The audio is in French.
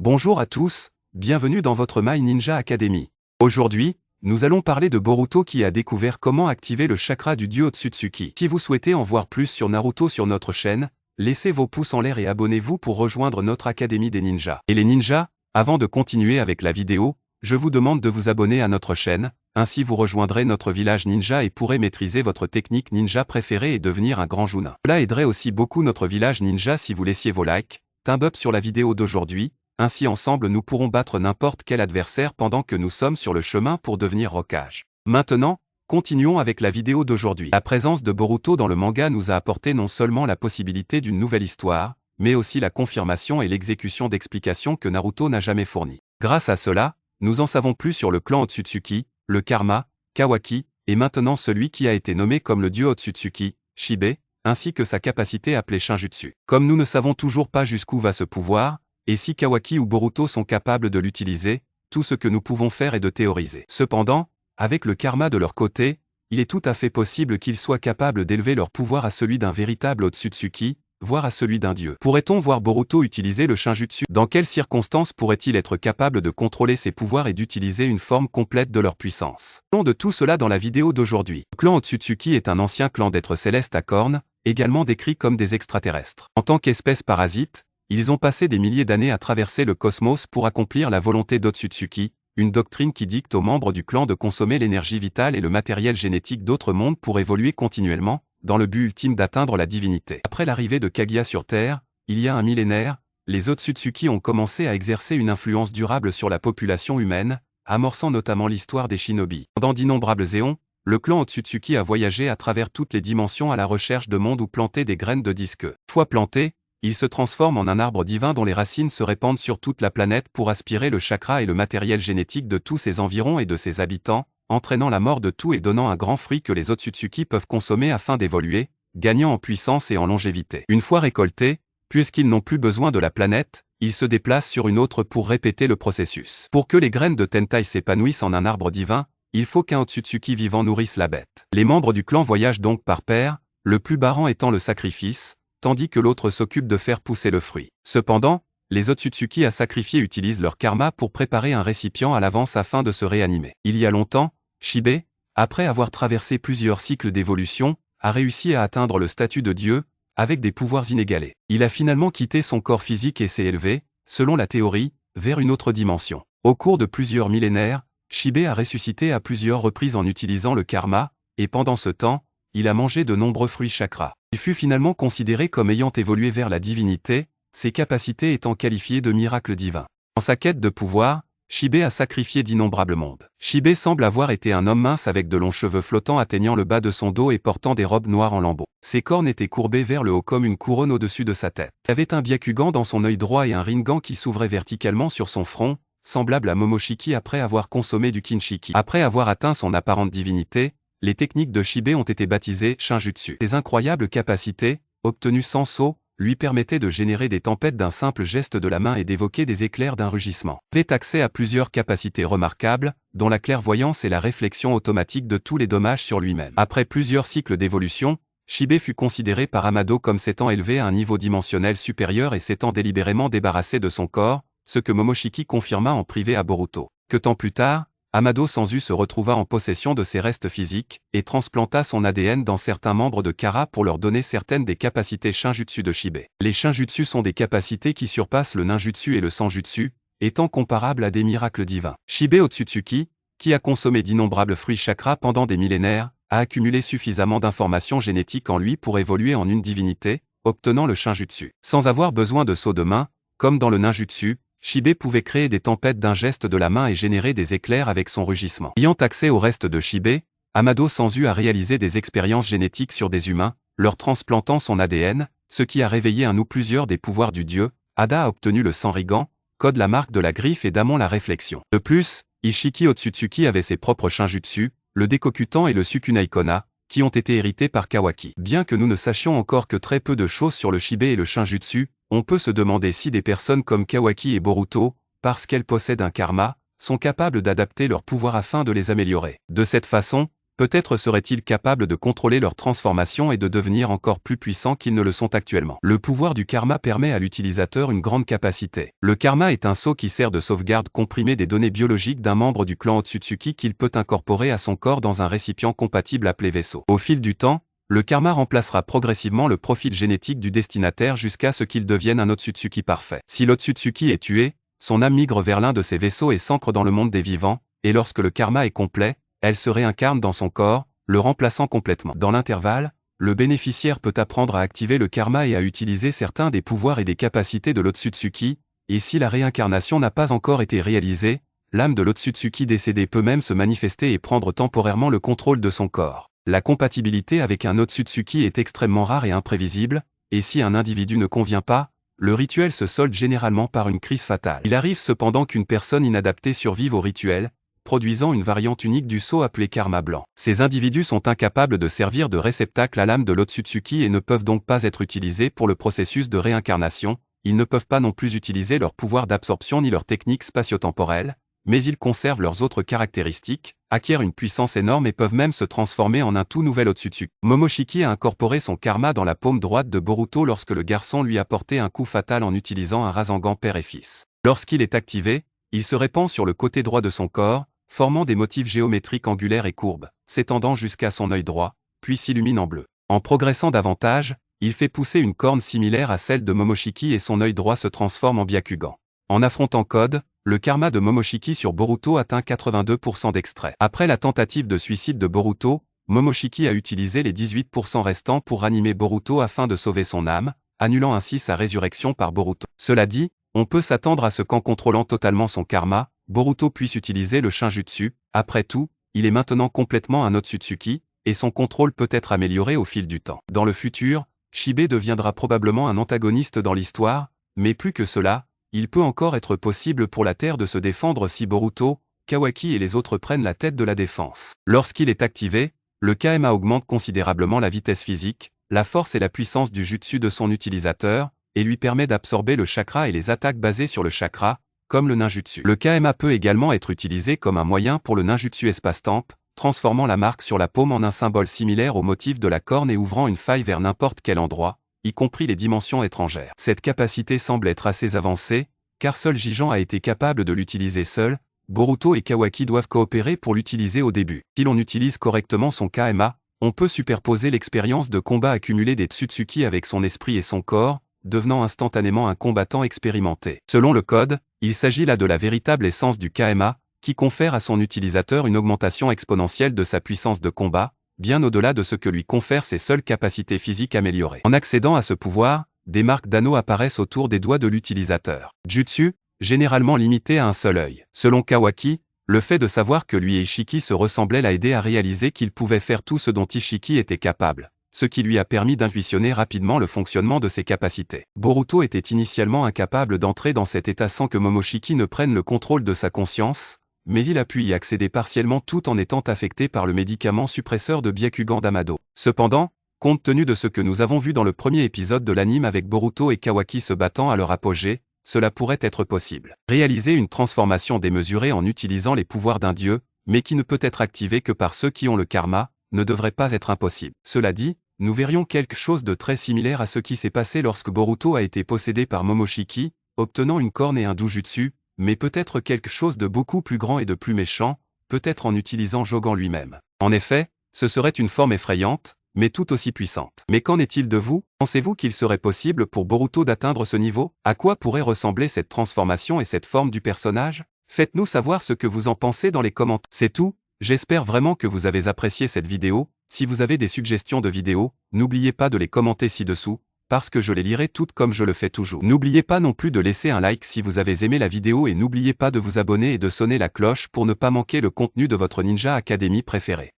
Bonjour à tous, bienvenue dans votre My Ninja Academy. Aujourd'hui, nous allons parler de Boruto qui a découvert comment activer le chakra du dieu Otsutsuki. Si vous souhaitez en voir plus sur Naruto sur notre chaîne, laissez vos pouces en l'air et abonnez-vous pour rejoindre notre Académie des Ninjas. Et les ninjas, avant de continuer avec la vidéo, je vous demande de vous abonner à notre chaîne, ainsi vous rejoindrez notre village ninja et pourrez maîtriser votre technique ninja préférée et devenir un grand jounin. Cela aiderait aussi beaucoup notre village ninja si vous laissiez vos likes, thumb up sur la vidéo d'aujourd'hui, ainsi ensemble nous pourrons battre n'importe quel adversaire pendant que nous sommes sur le chemin pour devenir Hokage. Maintenant, continuons avec la vidéo d'aujourd'hui. La présence de Boruto dans le manga nous a apporté non seulement la possibilité d'une nouvelle histoire, mais aussi la confirmation et l'exécution d'explications que Naruto n'a jamais fournies. Grâce à cela, nous en savons plus sur le clan Otsutsuki, le karma, Kawaki, et maintenant celui qui a été nommé comme le dieu Otsutsuki, Shibe, ainsi que sa capacité appelée Shinjutsu. Comme nous ne savons toujours pas jusqu'où va ce pouvoir, et si Kawaki ou Boruto sont capables de l'utiliser, tout ce que nous pouvons faire est de théoriser. Cependant, avec le karma de leur côté, il est tout à fait possible qu'ils soient capables d'élever leur pouvoir à celui d'un véritable Otsutsuki, voire à celui d'un dieu. Pourrait-on voir Boruto utiliser le Shinjutsu? Dans quelles circonstances pourrait-il être capable de contrôler ses pouvoirs et d'utiliser une forme complète de leur puissance? Parlons de tout cela dans la vidéo d'aujourd'hui. Le clan Otsutsuki est un ancien clan d'êtres célestes à cornes, également décrit comme des extraterrestres. En tant qu'espèce parasite, ils ont passé des milliers d'années à traverser le cosmos pour accomplir la volonté d'Otsutsuki, une doctrine qui dicte aux membres du clan de consommer l'énergie vitale et le matériel génétique d'autres mondes pour évoluer continuellement, dans le but ultime d'atteindre la divinité. Après l'arrivée de Kaguya sur Terre, il y a un millénaire, les Otsutsuki ont commencé à exercer une influence durable sur la population humaine, amorçant notamment l'histoire des shinobi. Pendant d'innombrables éons, le clan Otsutsuki a voyagé à travers toutes les dimensions à la recherche de mondes où planter des graines de disque. Une fois plantés, il se transforme en un arbre divin dont les racines se répandent sur toute la planète pour aspirer le chakra et le matériel génétique de tous ses environs et de ses habitants, entraînant la mort de tout et donnant un grand fruit que les Otsutsuki peuvent consommer afin d'évoluer, gagnant en puissance et en longévité. Une fois récoltés, puisqu'ils n'ont plus besoin de la planète, ils se déplacent sur une autre pour répéter le processus. Pour que les graines de Tentai s'épanouissent en un arbre divin, il faut qu'un Otsutsuki vivant nourrisse la bête. Les membres du clan voyagent donc par paire, le plus barrant étant le sacrifice, tandis que l'autre s'occupe de faire pousser le fruit. Cependant, les Otsutsuki à sacrifier utilisent leur karma pour préparer un récipient à l'avance afin de se réanimer. Il y a longtemps, Shibe, après avoir traversé plusieurs cycles d'évolution, a réussi à atteindre le statut de dieu, avec des pouvoirs inégalés. Il a finalement quitté son corps physique et s'est élevé, selon la théorie, vers une autre dimension. Au cours de plusieurs millénaires, Shibe a ressuscité à plusieurs reprises en utilisant le karma, et pendant ce temps, il a mangé de nombreux fruits chakra. Il fut finalement considéré comme ayant évolué vers la divinité, ses capacités étant qualifiées de miracles divins. Dans sa quête de pouvoir, Shibe a sacrifié d'innombrables mondes. Shibe semble avoir été un homme mince avec de longs cheveux flottants atteignant le bas de son dos et portant des robes noires en lambeaux. Ses cornes étaient courbées vers le haut comme une couronne au-dessus de sa tête. Il avait un Byakugan dans son œil droit et un Rinnegan qui s'ouvrait verticalement sur son front, semblable à Momoshiki après avoir consommé du Kinshiki. Après avoir atteint son apparente divinité, les techniques de Shibe ont été baptisées Shinjutsu. Ses incroyables capacités, obtenues sans saut, lui permettaient de générer des tempêtes d'un simple geste de la main et d'évoquer des éclairs d'un rugissement. Il avait accès à plusieurs capacités remarquables, dont la clairvoyance et la réflexion automatique de tous les dommages sur lui-même. Après plusieurs cycles d'évolution, Shibe fut considéré par Amado comme s'étant élevé à un niveau dimensionnel supérieur et s'étant délibérément débarrassé de son corps, ce que Momoshiki confirma en privé à Boruto. Que temps plus tard, Amado Senzu se retrouva en possession de ses restes physiques, et transplanta son ADN dans certains membres de Kara pour leur donner certaines des capacités Shinjutsu de Shibe. Les Shinjutsu sont des capacités qui surpassent le ninjutsu et le sanjutsu, étant comparables à des miracles divins. Shibe Otsutsuki, qui a consommé d'innombrables fruits chakra pendant des millénaires, a accumulé suffisamment d'informations génétiques en lui pour évoluer en une divinité, obtenant le Shinjutsu. Sans avoir besoin de saut de main, comme dans le ninjutsu, Shibe pouvait créer des tempêtes d'un geste de la main et générer des éclairs avec son rugissement. Ayant accès au reste de Shibe, Amado Senzu a réalisé des expériences génétiques sur des humains, leur transplantant son ADN, ce qui a réveillé un ou plusieurs des pouvoirs du dieu. Ada a obtenu le Sanrigan, code la marque de la griffe et Damon la réflexion. De plus, Ishiki Otsutsuki avait ses propres Shinjutsu, le Dekokutan et le Sukunaikona, qui ont été hérités par Kawaki. Bien que nous ne sachions encore que très peu de choses sur le Shibe et le Shinjutsu, on peut se demander si des personnes comme Kawaki et Boruto, parce qu'elles possèdent un karma, sont capables d'adapter leurs pouvoirs afin de les améliorer. De cette façon, Peut-être seraient-ils capables de contrôler leur transformation et de devenir encore plus puissants qu'ils ne le sont actuellement. Le pouvoir du karma permet à l'utilisateur une grande capacité. Le karma est un sceau qui sert de sauvegarde comprimée des données biologiques d'un membre du clan Otsutsuki qu'il peut incorporer à son corps dans un récipient compatible appelé vaisseau. Au fil du temps, le karma remplacera progressivement le profil génétique du destinataire jusqu'à ce qu'il devienne un Otsutsuki parfait. Si l'Otsutsuki est tué, son âme migre vers l'un de ses vaisseaux et s'ancre dans le monde des vivants, et lorsque le karma est complet, elle se réincarne dans son corps, le remplaçant complètement. Dans l'intervalle, le bénéficiaire peut apprendre à activer le karma et à utiliser certains des pouvoirs et des capacités de l'Otsutsuki, et si la réincarnation n'a pas encore été réalisée, l'âme de l'Otsutsuki décédé peut même se manifester et prendre temporairement le contrôle de son corps. La compatibilité avec un Otsutsuki est extrêmement rare et imprévisible, et si un individu ne convient pas, le rituel se solde généralement par une crise fatale. Il arrive cependant qu'une personne inadaptée survive au rituel, produisant une variante unique du sceau appelé karma blanc. Ces individus sont incapables de servir de réceptacle à l'âme de l'Otsutsuki et ne peuvent donc pas être utilisés pour le processus de réincarnation, ils ne peuvent pas non plus utiliser leur pouvoir d'absorption ni leur technique spatio-temporelle, mais ils conservent leurs autres caractéristiques, acquièrent une puissance énorme et peuvent même se transformer en un tout nouvel Otsutsuki. Momoshiki a incorporé son karma dans la paume droite de Boruto lorsque le garçon lui a porté un coup fatal en utilisant un Rasengan père et fils. Lorsqu'il est activé, il se répand sur le côté droit de son corps, formant des motifs géométriques angulaires et courbes, s'étendant jusqu'à son œil droit, puis s'illumine en bleu. En progressant davantage, il fait pousser une corne similaire à celle de Momoshiki et son œil droit se transforme en Byakugan. En affrontant Code, le karma de Momoshiki sur Boruto atteint 82% d'extrait. Après la tentative de suicide de Boruto, Momoshiki a utilisé les 18% restants pour ranimer Boruto afin de sauver son âme, annulant ainsi sa résurrection par Boruto. Cela dit, on peut s'attendre à ce qu'en contrôlant totalement son karma, Boruto puisse utiliser le Shinjutsu. Après tout, il est maintenant complètement un Otsutsuki, et son contrôle peut être amélioré au fil du temps. Dans le futur, Shibe deviendra probablement un antagoniste dans l'histoire, mais plus que cela, il peut encore être possible pour la Terre de se défendre si Boruto, Kawaki et les autres prennent la tête de la défense. Lorsqu'il est activé, le KMA augmente considérablement la vitesse physique, la force et la puissance du jutsu de son utilisateur, et lui permet d'absorber le chakra et les attaques basées sur le chakra, comme le ninjutsu. Le KMA peut également être utilisé comme un moyen pour le ninjutsu espace-temp, transformant la marque sur la paume en un symbole similaire au motif de la corne et ouvrant une faille vers n'importe quel endroit, y compris les dimensions étrangères. Cette capacité semble être assez avancée, car seul Jigen a été capable de l'utiliser seul, Boruto et Kawaki doivent coopérer pour l'utiliser au début. Si l'on utilise correctement son KMA, on peut superposer l'expérience de combat accumulée des Tsutsuki avec son esprit et son corps, devenant instantanément un combattant expérimenté. Selon le code, il s'agit là de la véritable essence du KMA, qui confère à son utilisateur une augmentation exponentielle de sa puissance de combat, bien au-delà de ce que lui confèrent ses seules capacités physiques améliorées. En accédant à ce pouvoir, des marques d'anneaux apparaissent autour des doigts de l'utilisateur. Jutsu, généralement limité à un seul œil. Selon Kawaki, le fait de savoir que lui et Ishiki se ressemblaient l'a aidé à réaliser qu'il pouvait faire tout ce dont Ishiki était capable, ce qui lui a permis d'intuitionner rapidement le fonctionnement de ses capacités. Boruto était initialement incapable d'entrer dans cet état sans que Momoshiki ne prenne le contrôle de sa conscience, mais il a pu y accéder partiellement tout en étant affecté par le médicament suppresseur de Byakugan d'Amado. Cependant, compte tenu de ce que nous avons vu dans le premier épisode de l'anime avec Boruto et Kawaki se battant à leur apogée, cela pourrait être possible. Réaliser une transformation démesurée en utilisant les pouvoirs d'un dieu, mais qui ne peut être activé que par ceux qui ont le karma, ne devrait pas être impossible. Cela dit, nous verrions quelque chose de très similaire à ce qui s'est passé lorsque Boruto a été possédé par Momoshiki, obtenant une corne et un doujutsu, mais peut-être quelque chose de beaucoup plus grand et de plus méchant, peut-être en utilisant Jogan lui-même. En effet, ce serait une forme effrayante, mais tout aussi puissante. Mais qu'en est-il de vous? Pensez-vous qu'il serait possible pour Boruto d'atteindre ce niveau? À quoi pourrait ressembler cette transformation et cette forme du personnage? Faites-nous savoir ce que vous en pensez dans les commentaires. C'est tout, j'espère vraiment que vous avez apprécié cette vidéo. Si vous avez des suggestions de vidéos, n'oubliez pas de les commenter ci-dessous, parce que je les lirai toutes comme je le fais toujours. N'oubliez pas non plus de laisser un like si vous avez aimé la vidéo et n'oubliez pas de vous abonner et de sonner la cloche pour ne pas manquer le contenu de votre Ninja Academy préféré.